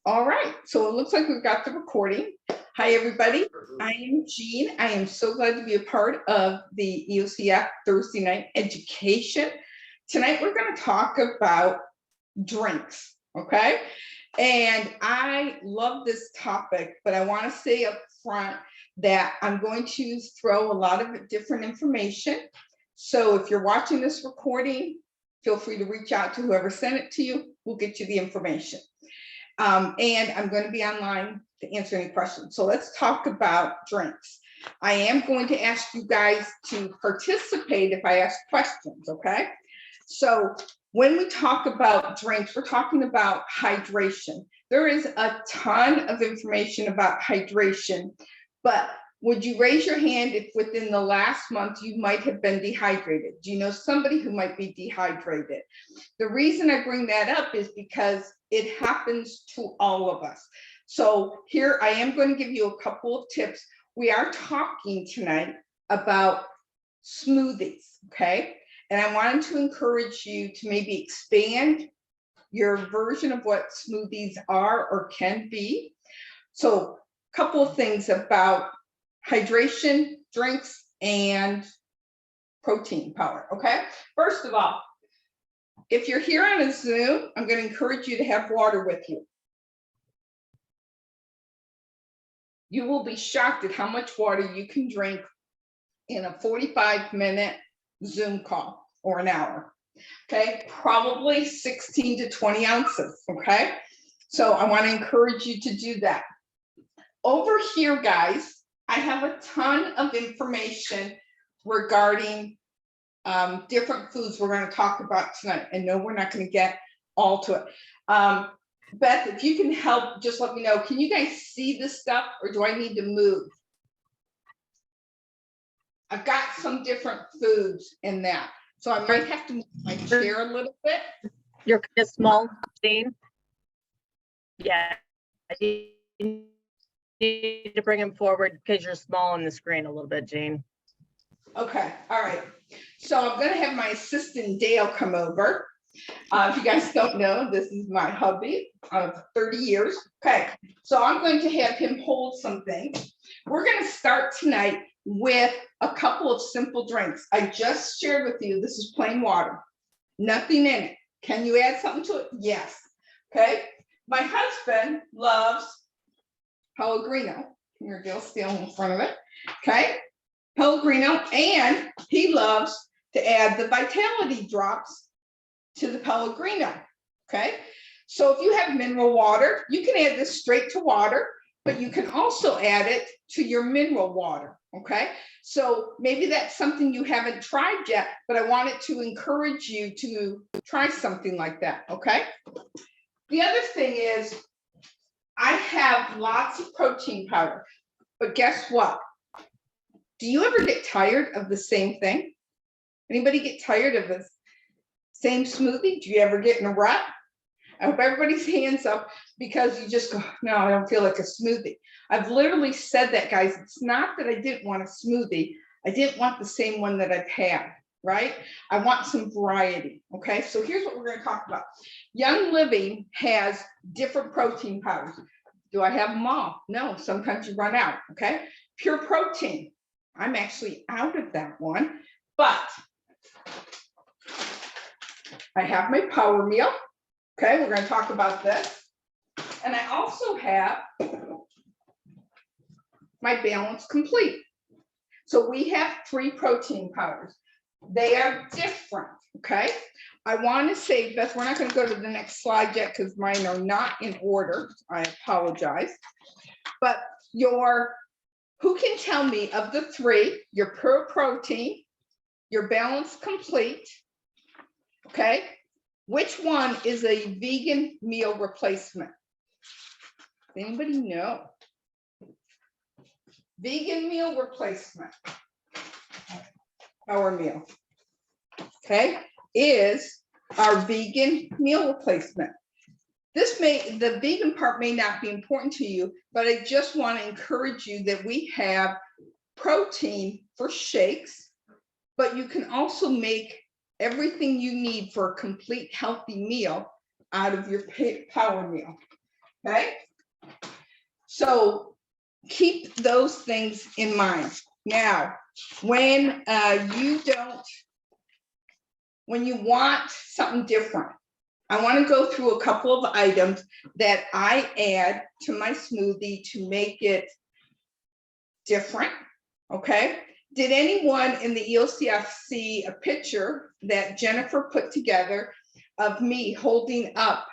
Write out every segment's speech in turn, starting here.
All right, so it looks like we've got the recording. Hi, everybody. I am Jean. I am so glad to be a part of the EOCF Thursday Night Education. Tonight, we're going to talk about drinks, okay? And I love this topic, but I want to say up front that I'm going to throw a lot of different information. So if you're watching this recording, feel free to reach out to whoever sent it to you. We'll get you the information. And I'm going to be online to answer any questions. So let's talk about drinks. I am going to ask you guys to participate if I ask questions, okay? So when we talk about drinks, we're talking about hydration. There is a ton of information about hydration, but would you raise your hand if within the last month you might have been dehydrated? Do you know somebody who might be dehydrated? The reason I bring that up is because it happens to all of us. So here I am going to give you a couple of tips. We are talking tonight about smoothies, okay? And I wanted to encourage you to maybe expand your version of what smoothies are or can be. So a couple of things about hydration, drinks, and protein powder, okay? First of all, if you're here on a Zoom, I'm going to encourage you to have water with you. You will be shocked at how much water you can drink in a 45-minute Zoom call or an hour, okay? Probably 16 to 20 ounces, okay? So I want to encourage you to do that. Over here, guys, I have a ton of information regarding different foods we're going to talk about tonight. And no, we're not going to get all to it. Beth, if you can help, just let me know. Can you guys see this stuff or do I need to move? I've got some different foods in that. So I might have to move my chair a little bit. You're kind of small, Jane. Yeah. You need to bring him forward because you're small on the screen a little bit, Jane. Okay, all right. So I'm going to have my assistant Dale come over. If you guys don't know, this is my hubby of 30 years. Okay, so I'm going to have him hold something. We're going to start tonight with a couple of simple drinks. I just shared with you, this is plain water, nothing in it. Can you add something to it? Yes. Okay, my husband loves Pellegrino. Here, Dale, still in front of it. Okay, Pellegrino, and he loves to add the Vitality drops to the Pellegrino, okay? So if you have mineral water, you can add this straight to water, but you can also add it to your mineral water, okay? So maybe that's something you haven't tried yet, but I wanted to encourage you to try something like that, okay? The other thing is, I have lots of protein powder, but guess what? Do you ever get tired of the same thing? Anybody get tired of the same smoothie? Do you ever get in a rut? I hope everybody's hands up because you just go, no, I don't feel like a smoothie. I've literally said that, guys. It's not that I didn't want a smoothie. I didn't want the same one that I've had, right? I want some variety, okay? So here's what we're going to talk about. Young Living has different protein powders. Do I have them all? No, sometimes you run out, okay? Pure Protein. I'm actually out of that one, but I have my Power Meal. Okay, we're going to talk about this. And I also have my Balance Complete. So we have 3 protein powders. They are different, okay? I want to say, Beth, we're not going to go to the next slide yet because mine are not in order. I apologize. But who can tell me of the 3, your Pure Protein, your Balance Complete, okay? Which one is a vegan meal replacement? Does anybody know? Vegan meal replacement, Power Meal, okay, is our vegan meal replacement. The vegan part may not be important to you, but I just want to encourage you that we have protein for shakes, but you can also make everything you need for a complete healthy meal out of your Power Meal. okay? So keep those things in mind. Now, when you want something different, I want to go through a couple of items that I add to my smoothie to make it different, okay? Did anyone in the EOCF see a picture that Jennifer put together of me holding up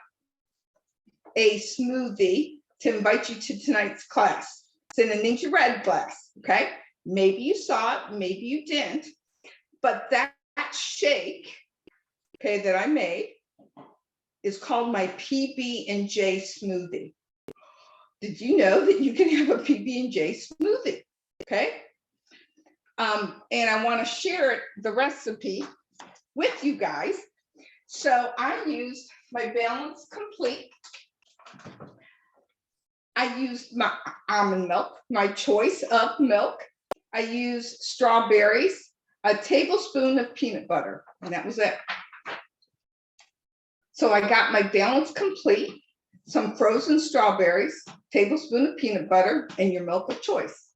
a smoothie to invite you to tonight's class? It's in a Ninja Red class, okay? Maybe you saw it, maybe you didn't, but that shake, okay, that I made is called my PB&J smoothie. Did you know that you can have a PB&J smoothie, okay? And I want to share the recipe with you guys. So I used my Balance Complete. I used my almond milk, my choice of milk. I used strawberries, a tablespoon of peanut butter, and that was it. So I got my Balance Complete, some frozen strawberries, tablespoon of peanut butter, and your milk of choice.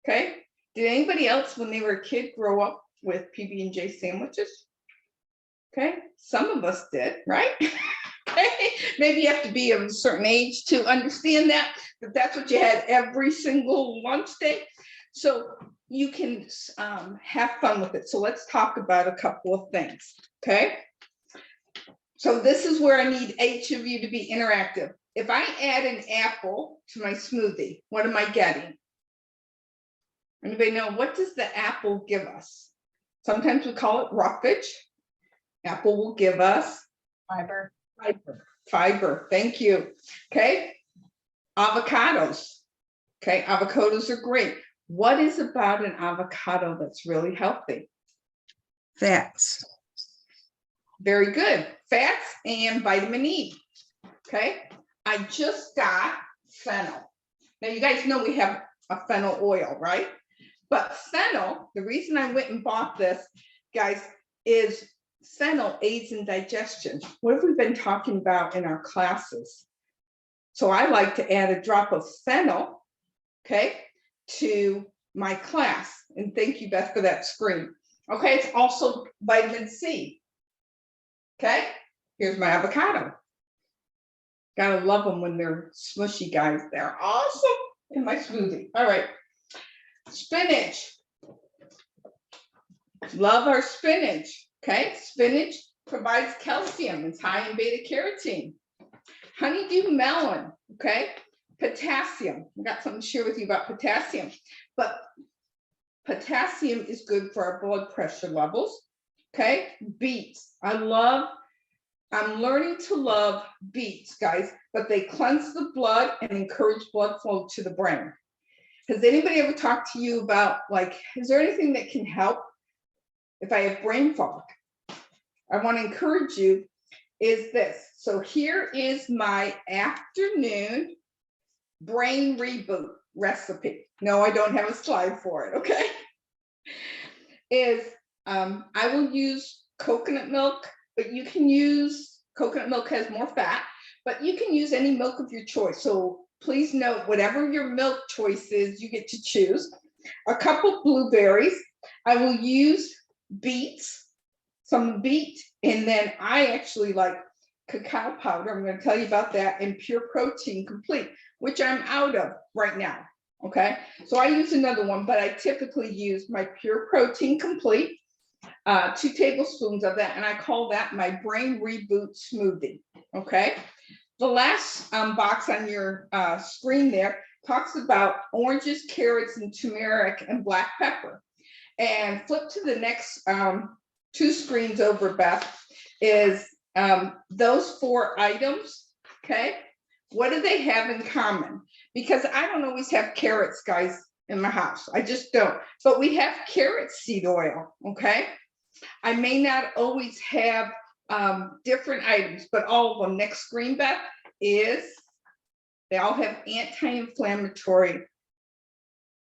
Okay. Did anybody else when they were a kid grow up with PB&J sandwiches? Okay, some of us did, right? Maybe you have to be of a certain age to understand that, but that's what you had every single lunch day. So you can have fun with it. So let's talk about a couple of things, okay? So this is where I need each of you to be interactive. If I add an apple to my smoothie, what am I getting? Anybody know, what does the apple give us? Sometimes we call it roughage. Apple will give us Fiber. Fiber, thank you. Okay, avocados. Okay, avocados are great. What is about an avocado that's really healthy? Fats. Very good. Fats and vitamin E. Okay, I just got fennel. Now you guys know we have a fennel oil, right? But fennel, the reason I went and bought this, guys, is fennel aids in digestion. What have we been talking about in our classes? So I like to add a drop of fennel, okay, to my class. And thank you, Beth, for that screen. Okay, it's also vitamin C. Okay, here's my avocado. Gotta love them when they're smushy, guys. They're awesome in my smoothie. All right. Spinach. Love our spinach. Okay, spinach provides calcium. It's high in beta carotene. Honeydew melon. Okay, potassium. I got something to share with you about potassium. But potassium is good for our blood pressure levels. Okay, beets. I'm learning to love beets, guys, but they cleanse the blood and encourage blood flow to the brain. Has anybody ever talked to you about, like, is there anything that can help if I have brain fog? I want to encourage you is this. So here is my afternoon brain reboot recipe. No, I don't have a slide for it, okay? I will use coconut milk, but you can use, coconut milk has more fat, but you can use any milk of your choice. So please note, whatever your milk choice is, you get to choose. A couple blueberries. I will use beets, some beet, and then I actually like cacao powder. I'm going to tell you about that, and Pure Protein Complete, which I'm out of right now. Okay, so I use another one, but I typically use my Pure Protein Complete, 2 tablespoons of that, and I call that my brain reboot smoothie. Okay, the last box on your screen there talks about oranges, carrots, and turmeric and black pepper. And flip to the next 2 screens over, Beth, is those 4 items. Okay, what do they have in common? Because I don't always have carrots, guys, in my house. I just don't. But we have carrot seed oil. Okay, I may not always have different items, but all of them. Next screen, Beth, is they all have anti-inflammatory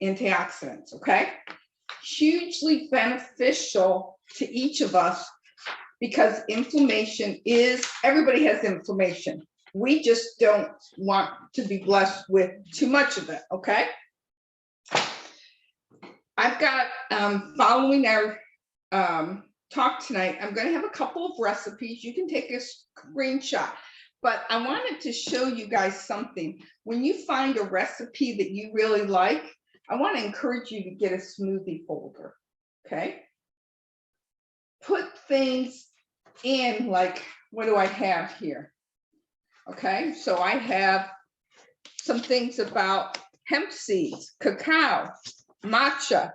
antioxidants. Okay, hugely beneficial to each of us, because inflammation is, everybody has inflammation. We just don't want to be blessed with too much of it, okay? I've got, following our talk tonight, I'm gonna have a couple of recipes. You can take a screenshot, but I wanted to show you guys something. When you find a recipe that you really like, I want to encourage you to get a smoothie folder, okay? Put things in, like, what do I have here? Okay, so I have some things about hemp seeds, cacao, matcha,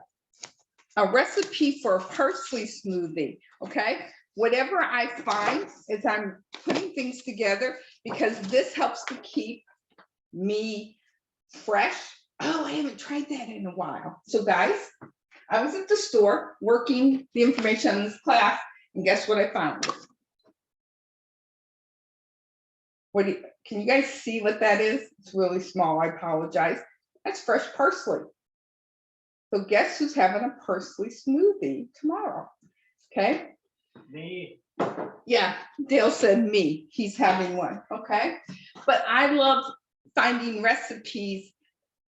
a recipe for a parsley smoothie, okay? Whatever I find as I'm putting things together, because this helps to keep me fresh. Oh, I haven't tried that in a while. So guys, I was at the store working the information on this class, and guess what I found? Can you guys see what that is? It's really small, I apologize. That's fresh parsley. So guess who's having a parsley smoothie tomorrow? Okay. Me. Yeah, Dale said me. He's having one. Okay. But I love finding recipes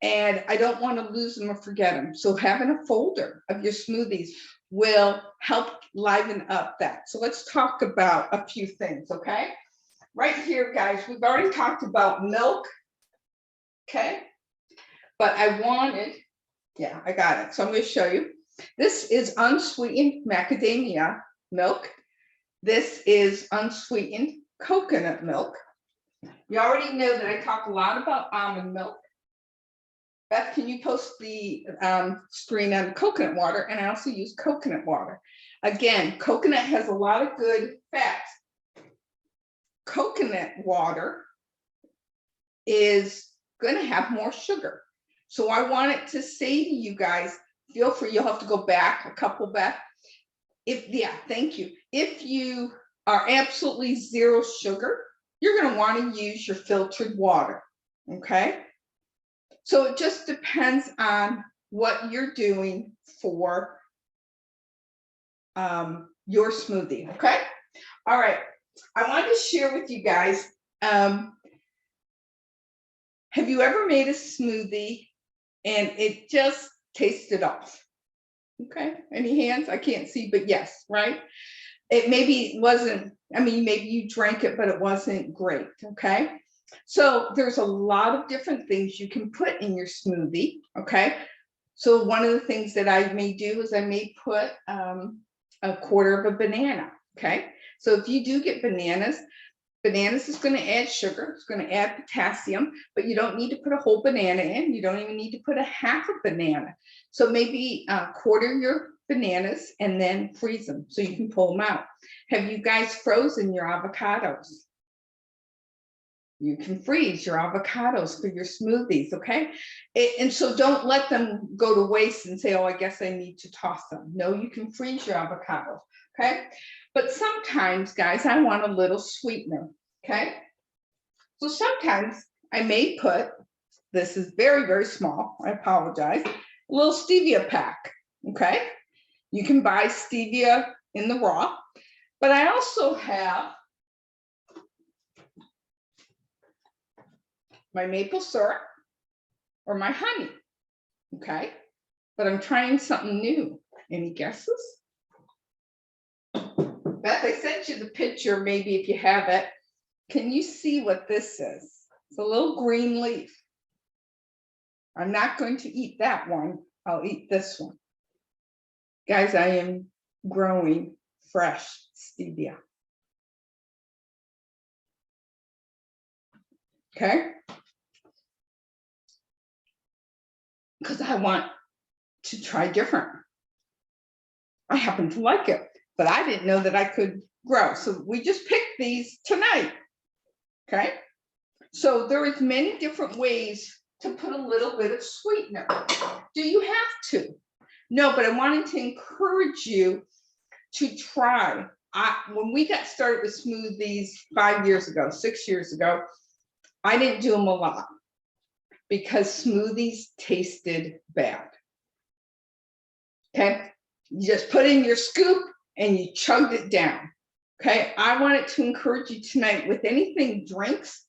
and I don't want to lose them or forget them. So having a folder of your smoothies will help liven up that. So let's talk about a few things. Okay. Right here, guys, we've already talked about milk. Okay. But I wanted, yeah, I got it. So I'm going to show you. This is unsweetened macadamia milk. This is unsweetened coconut milk. You already know that I talk a lot about almond milk. Beth, can you post the screen on coconut water? And I also use coconut water. Again, coconut has a lot of good fats. Coconut water is going to have more sugar. So I wanted to say to you guys, feel free, you'll have to go back a couple back. Thank you. If you are absolutely zero sugar, you're going to want to use your filtered water. Okay. So it just depends on what you're doing for your smoothie. Okay. All right. I wanted to share with you guys, have you ever made a smoothie and it just tasted off? Okay, any hands? I can't see, but yes, right? It maybe wasn't, I mean, maybe you drank it, but it wasn't great, okay? So there's a lot of different things you can put in your smoothie, okay? So one of the things that I may do is I may put a quarter of a banana, okay? So if you do get bananas is going to add sugar, it's going to add potassium, but you don't need to put a whole banana in. You don't even need to put a half a banana. So maybe quarter your bananas and then freeze them so you can pull them out. Have you guys frozen your avocados? You can freeze your avocados for your smoothies, okay? And so don't let them go to waste and say, oh, I guess I need to toss them. No, you can freeze your avocados, okay? But sometimes, guys, I want a little sweetener, okay? So sometimes I may put, this is very, very small, I apologize, a little stevia pack, okay? You can buy stevia in the raw, but I also have my maple syrup or my honey, okay? But I'm trying something new. Any guesses? Beth, I sent you the picture, maybe if you have it. Can you see what this is? It's a little green leaf. I'm not going to eat that one. I'll eat this one. Guys, I am growing fresh stevia. Okay? Because I want to try different. I happen to like it, but I didn't know that I could grow. So we just picked these tonight. Okay? So there is many different ways to put a little bit of sweetener. Do you have to? No, but I wanted to encourage you to try. When we got started with smoothies 5 years ago, 6 years ago, I didn't do them a lot because smoothies tasted bad. Okay, you just put in your scoop and you chugged it down. Okay, I wanted to encourage you tonight with anything drinks,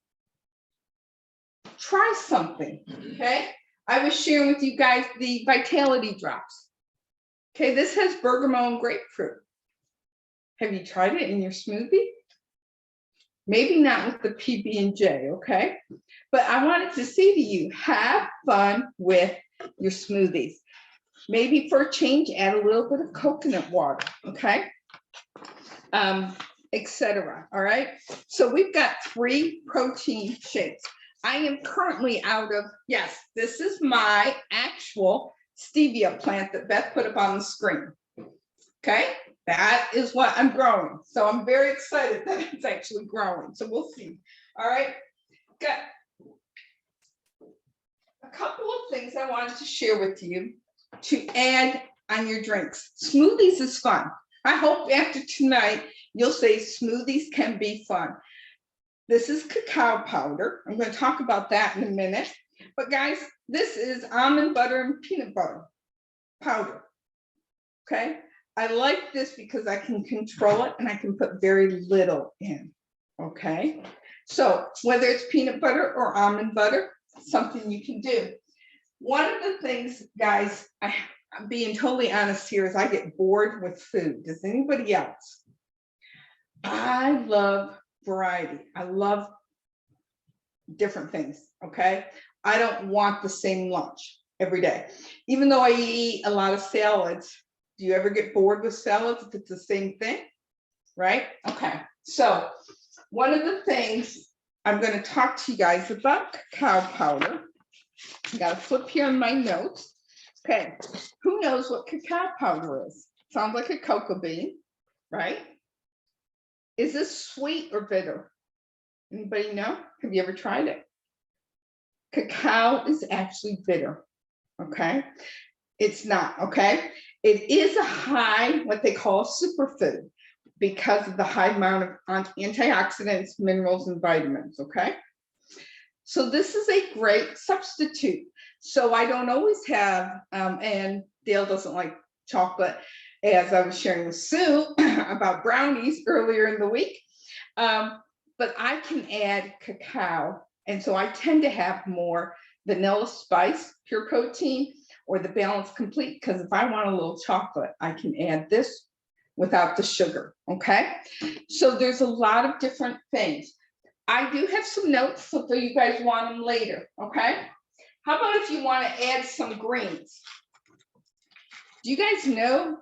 try something, okay? I was sharing with you guys the Vitality Drops. Okay, this has bergamot and grapefruit. Have you tried it in your smoothie? Maybe not with the PB&J, okay? But I wanted to say to you, have fun with your smoothies. Maybe for a change, add a little bit of coconut water, okay? Etc. All right. So we've got 3 protein shakes. I am currently out of, yes, this is my actual stevia plant that Beth put up on the screen. Okay, that is what I'm growing. So I'm very excited that it's actually growing. So we'll see. All right. Got a couple of things I wanted to share with you to add on your drinks. Smoothies is fun. I hope after tonight, you'll say smoothies can be fun. This is cacao powder. I'm going to talk about that in a minute. But guys, this is almond butter and peanut butter powder. Okay. I like this because I can control it and I can put very little in. Okay. So whether it's peanut butter or almond butter, something you can do. One of the things, guys, I'm being totally honest here, is I get bored with food. Does anybody else? I love variety. I love different things. Okay. I don't want the same lunch every day. Even though I eat a lot of salads, do you ever get bored with salads if it's the same thing? Right? Okay. So one of the things I'm going to talk to you guys about cacao powder. I got to flip here in my notes. Okay. Who knows what cacao powder is? Sounds like a cocoa bean, right? Is this sweet or bitter? Anybody know? Have you ever tried it? Cacao is actually bitter. Okay. It's not, okay? It is a high, what they call a superfood, because of the high amount of antioxidants, minerals, and vitamins, okay? So this is a great substitute. So I don't always have, and Dale doesn't like chocolate, as I was sharing with Sue about brownies earlier in the week, but I can add cacao. And so I tend to have more vanilla spice, pure protein, or the Balanced Complete, because if I want a little chocolate, I can add this without the sugar, okay? So there's a lot of different things. I do have some notes, so if you guys want them later, okay? How about if you want to add some greens? Do you guys know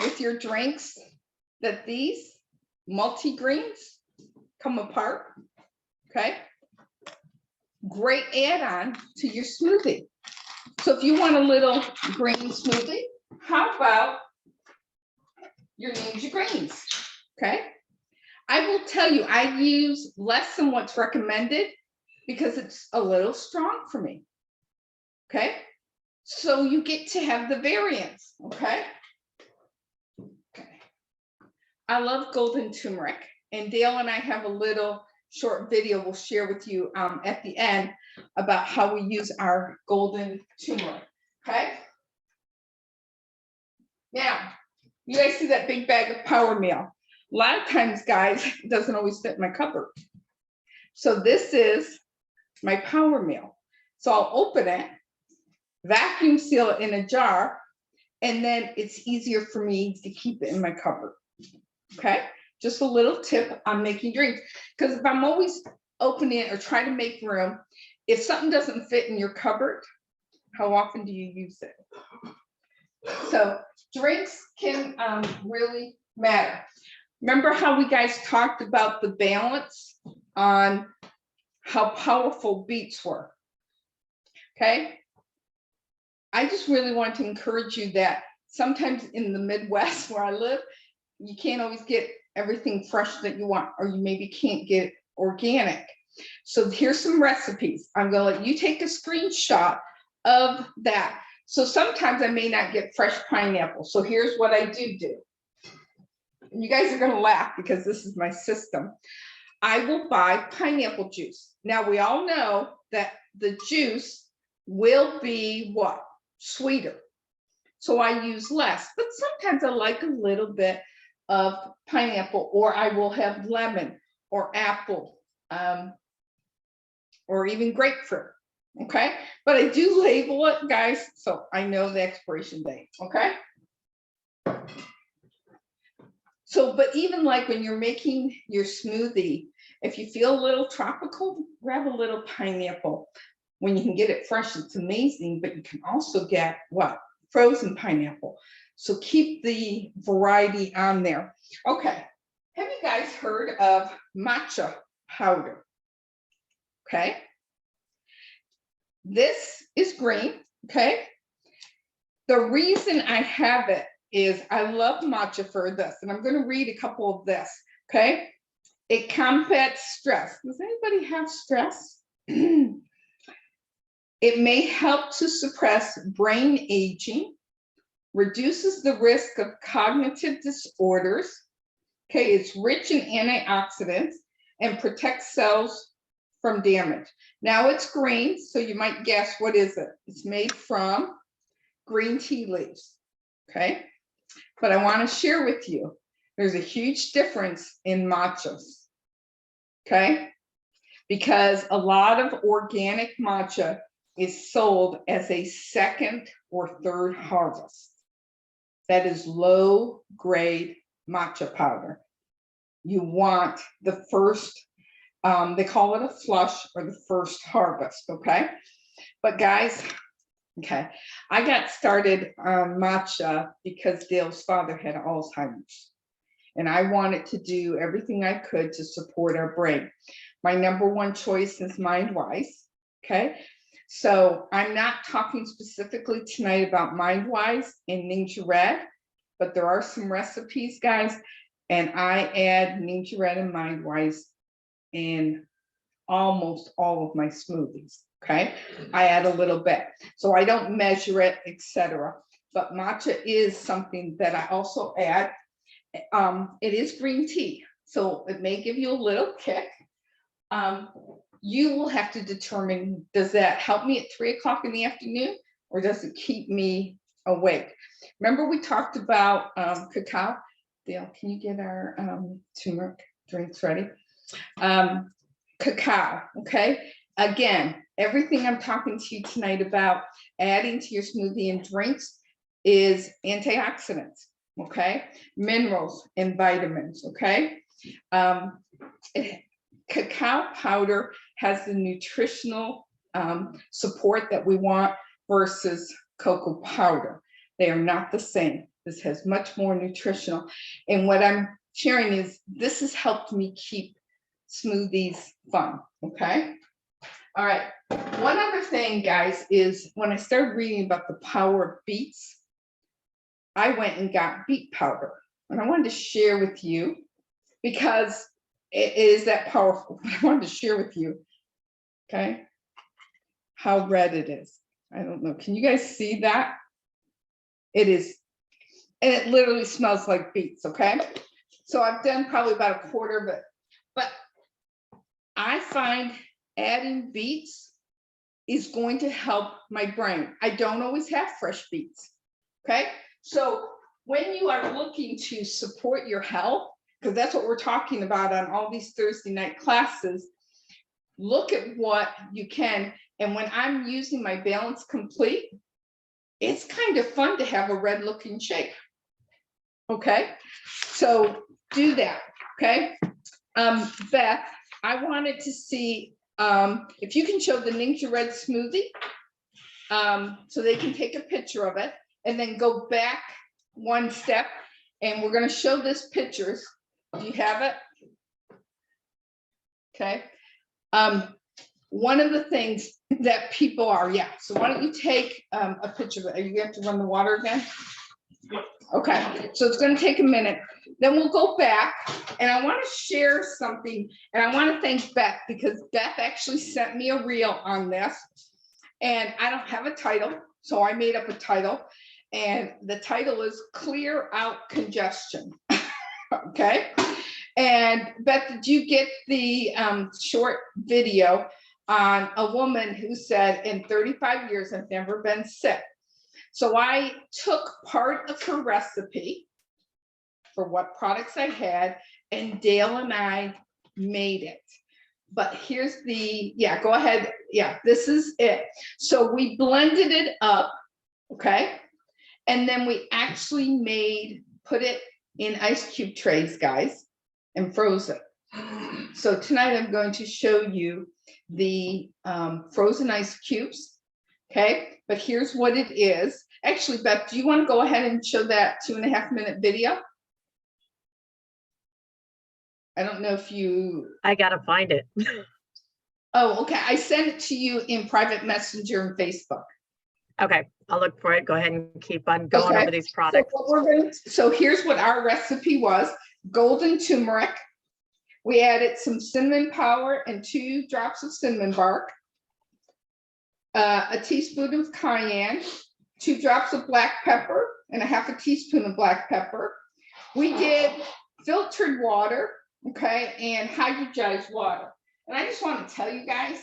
with your drinks that these multi-greens come apart, okay? Great add-on to your smoothie. So if you want a little green smoothie, how about your ninja greens, okay? I will tell you, I use less than what's recommended because it's a little strong for me, okay? So you get to have the variants, okay? Okay. I love golden turmeric, and Dale and I have a little short video we'll share with you at the end about how we use our golden turmeric, okay? Now, you guys see that big bag of Power Meal. A lot of times, guys, it doesn't always fit in my cupboard. So this is my Power Meal. So I'll open it, vacuum seal it in a jar, and then it's easier for me to keep it in my cupboard, okay? Just a little tip on making drinks, because if I'm always opening it or trying to make room, if something doesn't fit in your cupboard, how often do you use it? So drinks can really matter. Remember how we guys talked about the balance on how powerful beets were, okay? I just really want to encourage you that sometimes in the Midwest where I live, you can't always get everything fresh that you want, or you maybe can't get organic. So here's some recipes. I'm gonna let you take a screenshot of that. So sometimes I may not get fresh pineapple. So here's what I do. And you guys are gonna laugh because this is my system. I will buy pineapple juice. Now we all know that the juice will be what? Sweeter. So I use less, but sometimes I like a little bit of pineapple, or I will have lemon or apple or even grapefruit. Okay, but I do label it, guys, so I know the expiration date. Okay. So, but even like when you're making your smoothie, if you feel a little tropical, grab a little pineapple. When you can get it fresh, it's amazing, but you can also get what? Frozen pineapple. So keep the variety on there. Okay, have you guys heard of matcha powder? Okay. This is green, okay? The reason I have it is I love matcha for this, and I'm going to read a couple of this, okay? It combats stress. Does anybody have stress? It may help to suppress brain aging, reduces the risk of cognitive disorders. Okay, it's rich in antioxidants and protects cells from damage. Now it's green, so you might guess, what is it? It's made from green tea leaves, okay? But I want to share with you, there's a huge difference in matchas, okay? Because a lot of organic matcha is sold as a second or third harvest. That is low grade matcha powder. You want the first, they call it a flush or the first harvest, okay? But guys, okay, I got started on matcha because Dale's father had Alzheimer's. And I wanted to do everything I could to support our brain. My number one choice is MindWise, okay? So I'm not talking specifically tonight about MindWise and Ninja Red, but there are some recipes, guys, and I add Ninja Red and MindWise in almost all of my smoothies, okay? I add a little bit. So I don't measure it, etc. But matcha is something that I also add. It is green tea, so it may give you a little kick. You will have to determine, does that help me at 3 o'clock in the afternoon, or does it keep me awake? Remember we talked about cacao? Dale, can you get our turmeric drinks ready? Cacao, okay? Again, everything I'm talking to you tonight about adding to your smoothie and drinks is antioxidants, okay? Minerals and vitamins, okay? Cacao powder has the nutritional support that we want versus cocoa powder. They are not the same. This has much more nutritional. And what I'm sharing is this has helped me keep smoothies fun, okay? All right, one other thing, guys, is when I started reading about the power of beets, I went and got beet powder. And I wanted to share with you because it is that powerful. I wanted to share with you, okay, how red it is. I don't know, can you guys see that? It is, and it literally smells like beets, okay? So I've done probably about a quarter of it, but I find adding beets is going to help my brain. I don't always have fresh beets, okay? So when you are looking to support your health, because that's what we're talking about on all these Thursday night classes, look at what you can. And when I'm using my Balance Complete, it's kind of fun to have a red looking shake. Okay, so do that. Okay, Beth, I wanted to see if you can show the Ninja Red smoothie so they can take a picture of it and then go back one step, and we're going to show this pictures. Do you have it? Okay. One of the things that people are, yeah. So why don't you take a picture of it? Are you going to run the water again? Okay, so it's going to take a minute. Then we'll go back, and I want to share something, and I want to thank Beth because Beth actually sent me a reel on this, and I don't have a title, so I made up a title, and the title is Clear Out Congestion. Okay, and Beth, did you get the short video on a woman who said, in 35 years, I've never been sick? So I took part of her recipe for what products I had, and Dale and I made it. but here's the, yeah, go ahead. Yeah, this is it. So we blended it up, okay? And then we actually put it in ice cube trays, guys, and froze it. So tonight I'm going to show you the frozen ice cubes, okay? But here's what it is. Actually, Beth, do you want to go ahead and show that 2.5-minute video? I don't know if you. I gotta find it. Oh, okay. I sent it to you in private messenger and Facebook. Okay, I'll look for it. Go ahead and keep on going Okay. over these products. So here's what our recipe was. Golden turmeric. We added some cinnamon powder and 2 drops of cinnamon bark. A teaspoon of cayenne, 2 drops of black pepper, and a 1/2 teaspoon of black pepper. We did filtered water, okay, and hydrogenized water. And I just want to tell you guys,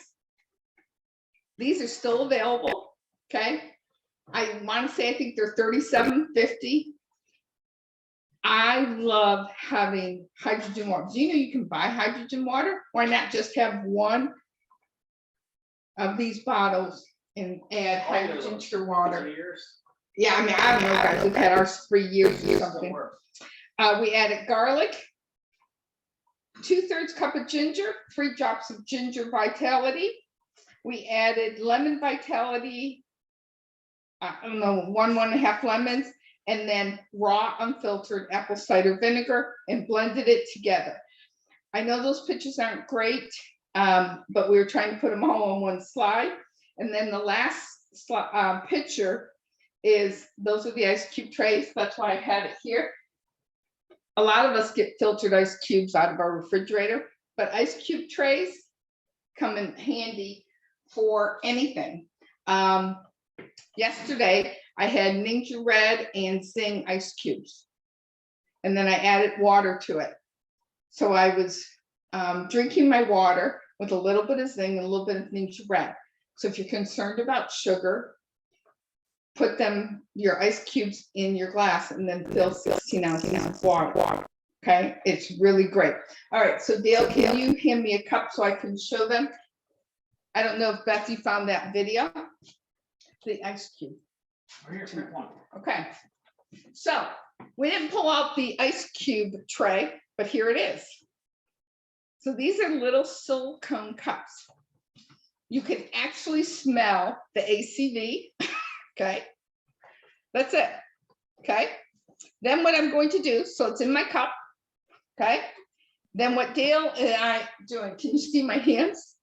these are still available, okay? I want to say, I think they're $37.50. I love having hydrogen water. Do you know you can buy hydrogen water? Why not just have one of these bottles and add hydrogen to your water? Yeah, I mean, I don't know, guys, we've had ours for years or something. We added garlic, 2/3 cup of ginger, 3 drops of ginger vitality. We added lemon vitality, I don't know, 1.5 lemons, and then raw unfiltered apple cider vinegar, and blended it together. I know those pictures aren't great, but we were trying to put them all on one slide. And then the last picture is, those are the ice cube trays. That's why I had it here. A lot of us get filtered ice cubes out of our refrigerator, but ice cube trays come in handy for anything. Yesterday, I had Ninja Red and Zing ice cubes, and then I added water to it. So I was drinking my water with a little bit of Zing and a little bit of Ninja Red. So if you're concerned about sugar, put your ice cubes in your glass and then fill 16 ounces of water. Okay, it's really great. All right, so Dale, can you hand me a cup so I can show them? I don't know if Betsy found that video. The ice cube. Okay, so we didn't pull out the ice cube tray, but here it is. So these are little silicone cups. You can actually smell the ACV. Okay, that's it. Okay, then what I'm going to do, so it's in my cup. Okay, then what Dale and I doing, can you see my hands?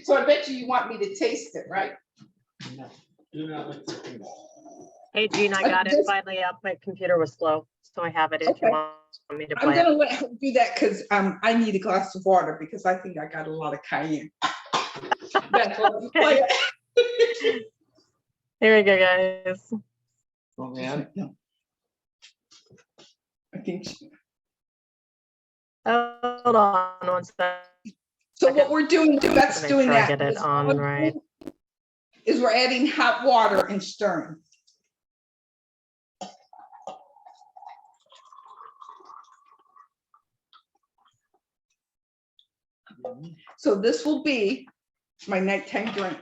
So I bet you want me to taste it, right? No, do not lick your finger. Hey, Jean, I got it finally up. My computer was slow, so I have it if you want me to I'm play it. gonna let her do that because I need a glass of water because I think I got a lot of cayenne. That's what I'm playing. Here we go, guys. Oh, man. No. I think she, Hold on one second. so what we're doing, that's Make doing sure I that. get it on right. Is we're adding hot water and stirring. So this will be my nighttime drink.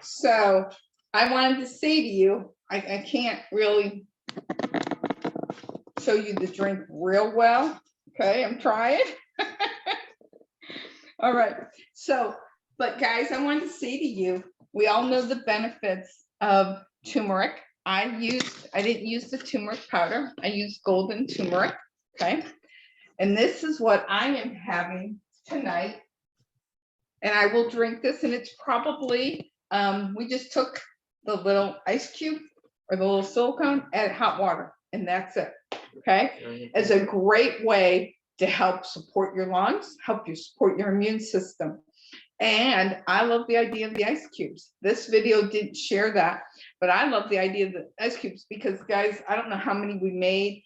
So I wanted to say to you, I can't really show you the drink real well. Okay, I'm trying. All right. So, but guys, I wanted to say to you, we all know the benefits of turmeric. I didn't use the turmeric powder. I used golden turmeric. Okay. And this is what I am having tonight. And I will drink this, and it's probably, we just took the little ice cube or the little silicone, added hot water, and that's it. Okay. It's a great way to help support your lungs, help you support your immune system. And I love the idea of the ice cubes. This video didn't share that, but I love the idea of the ice cubes because, guys, I don't know how many we made,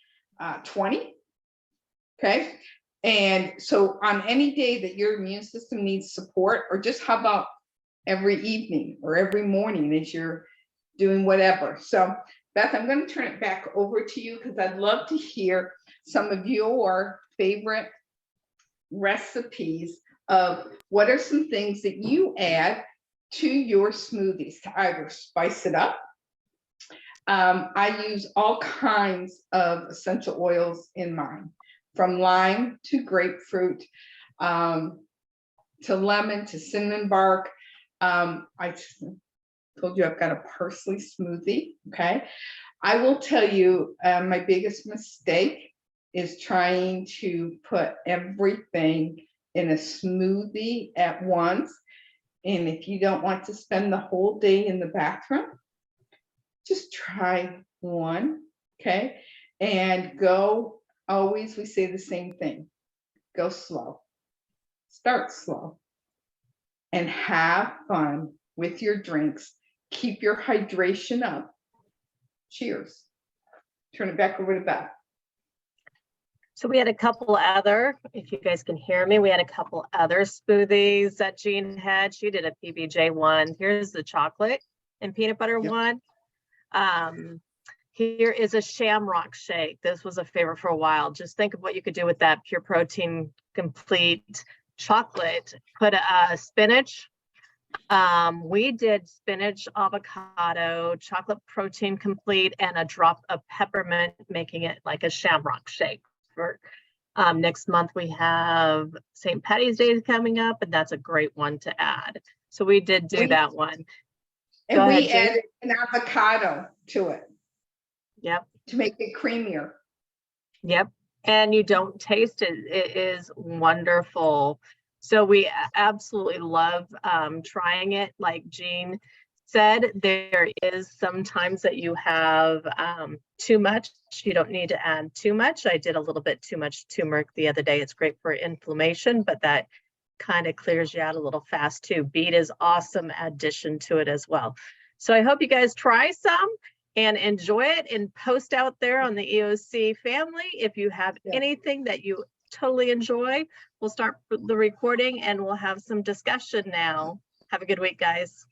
20. Okay. And so on any day that your immune system needs support, or just how about every evening or every morning as you're doing whatever. So Beth, I'm going to turn it back over to you because I'd love to hear some of your favorite recipes of what are some things that you add to your smoothies to either spice it up. I use all kinds of essential oils in mine, from lime to grapefruit, to lemon, to cinnamon bark. I told you I've got a parsley smoothie, okay? I will tell you, my biggest mistake is trying to put everything in a smoothie at once. And if you don't want to spend the whole day in the bathroom, just try one, okay? And go, always we say the same thing, go slow, start slow, and have fun with your drinks. Keep your hydration up. Cheers. Turn it back over to Beth. So we had a couple other, if you guys can hear me, we had a couple other smoothies that Jean had. She did a PB&J one. Here's the chocolate and peanut butter one. Here is a shamrock shake. This was a favorite for a while. Just think of what you could do with that pure protein complete chocolate. Put a spinach. We did spinach, avocado, chocolate protein complete, and a drop of peppermint, making it like a shamrock shake. For next month, we have St. Patty's Day coming up, and that's a great one to add. So we did do that one. And we added an avocado to it. Yep. To make it creamier. Yep. And you don't taste it. It is wonderful. So we absolutely love trying it. Like Jean said, there is sometimes that you have too much. You don't need to add too much. I did a little bit too much turmeric the other day. It's great for inflammation, but that kind of clears you out a little fast too. Beet is awesome addition to it as well. So I hope you guys try some and enjoy it, and post out there on the EOC family if you have anything that you totally enjoy. We'll start the recording and we'll have some discussion now. Have a good week, guys.